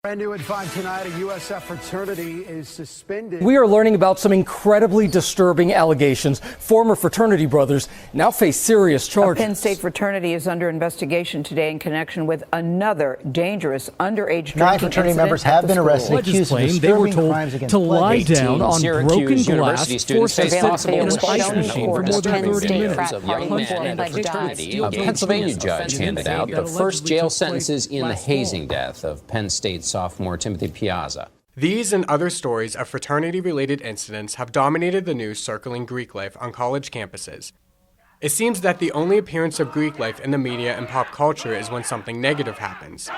Brand new at 5 tonight, a USF fraternity is suspended. We are learning about some incredibly disturbing allegations. Former fraternity brothers now face serious charges. A Penn State fraternity is under investigation today in connection with another dangerous underage drinking 9 fraternity members have been arrested accused of disturbing crimes against to lie down on broken glass, forced to sit in an ice machine for more than 30 minutes. Of young men at a fraternity. A Pennsylvania judge handed out the first jail sentences in the hazing death of Penn State sophomore Timothy Piazza. These and other stories of fraternity-related incidents have dominated the news circling Greek life on college campuses. It seems that the only appearance of Greek life in the media and pop culture is when something negative happens.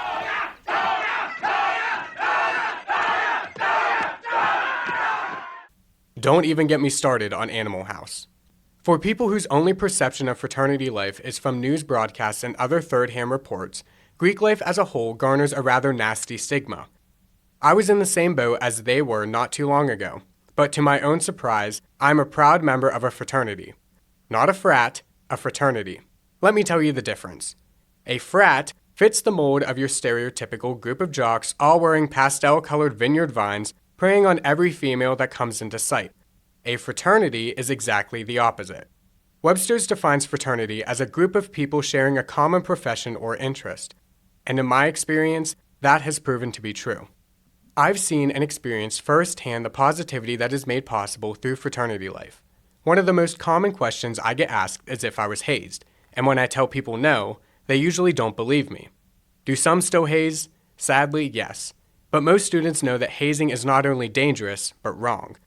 Don't even get me started on Animal House. For people whose only perception of fraternity life is from news broadcasts and other third-hand reports, Greek life as a whole garners a rather nasty stigma. I was in the same boat as they were not too long ago, but to my own surprise, I'm a proud member of a fraternity. Not a frat, a fraternity. Let me tell you the difference. A frat fits the mold of your stereotypical group of jocks all wearing pastel-colored vineyard vines, preying on every female that comes into sight. A fraternity is exactly the opposite. Webster's defines fraternity as a group of people sharing a common profession or interest. And in my experience, that has proven to be true. I've seen and experienced firsthand the positivity that is made possible through fraternity life. One of the most common questions I get asked is if I was hazed, and when I tell people no, they usually don't believe me. Do some still haze? Sadly, yes. But most students know that hazing is not only dangerous, but wrong.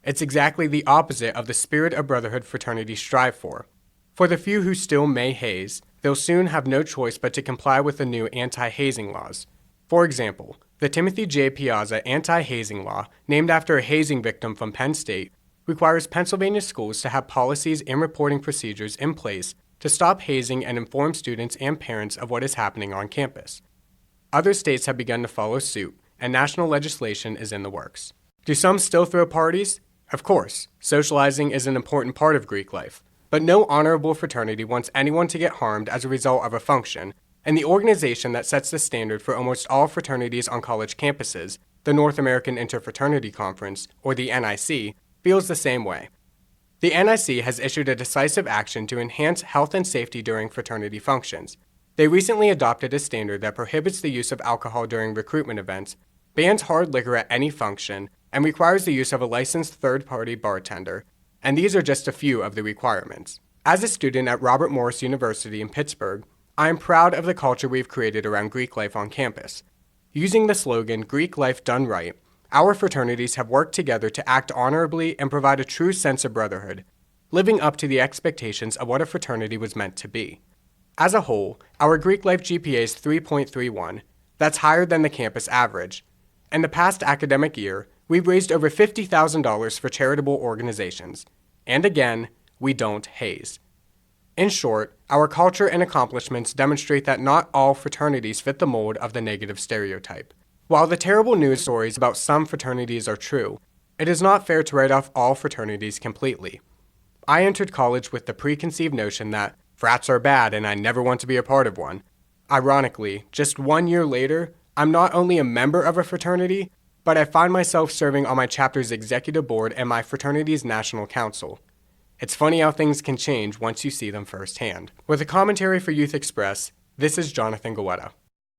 It's exactly the opposite of the spirit of brotherhood fraternities strive for. For the few who still may haze, they'll soon have no choice but to comply with the new anti-hazing laws. For example, the Timothy J. Piazza anti-hazing law, named after a hazing victim from Penn State, requires Pennsylvania schools to have policies and reporting procedures in place to stop hazing and inform students and parents of what is happening on campus. Other states have begun to follow suit, and national legislation is in the works. Do some still throw parties? Of course, socializing is an important part of Greek life. But no honorable fraternity wants anyone to get harmed as a result of a function, and the organization that sets the standard for almost all fraternities on college campuses, the North American Interfraternity Conference, or the NIC, feels the same way. The NIC has issued a decisive action to enhance health and safety during fraternity functions. They recently adopted a standard that prohibits the use of alcohol during recruitment events, bans hard liquor at any function, and requires the use of a licensed third-party bartender. And these are just a few of the requirements. As a student at Robert Morris University in Pittsburgh, I am proud of the culture we've created around Greek life on campus. Using the slogan, Greek life done right, our fraternities have worked together to act honorably and provide a true sense of brotherhood, living up to the expectations of what a fraternity was meant to be. As a whole, our Greek life GPA is 3.31. That's higher than the campus average. In the past academic year, we've raised over $50,000 for charitable organizations. And again, we don't haze. In short, our culture and accomplishments demonstrate that not all fraternities fit the mold of the negative stereotype. While the terrible news stories about some fraternities are true, it is not fair to write off all fraternities completely. I entered college with the preconceived notion that frats are bad and I never want to be a part of one. Ironically, just 1 year later, I'm not only a member of a fraternity, but I find myself serving on my chapter's executive board and my fraternity's national council. It's funny how things can change once you see them firsthand. With a commentary for Youth Express, this is Jonathan Goetta.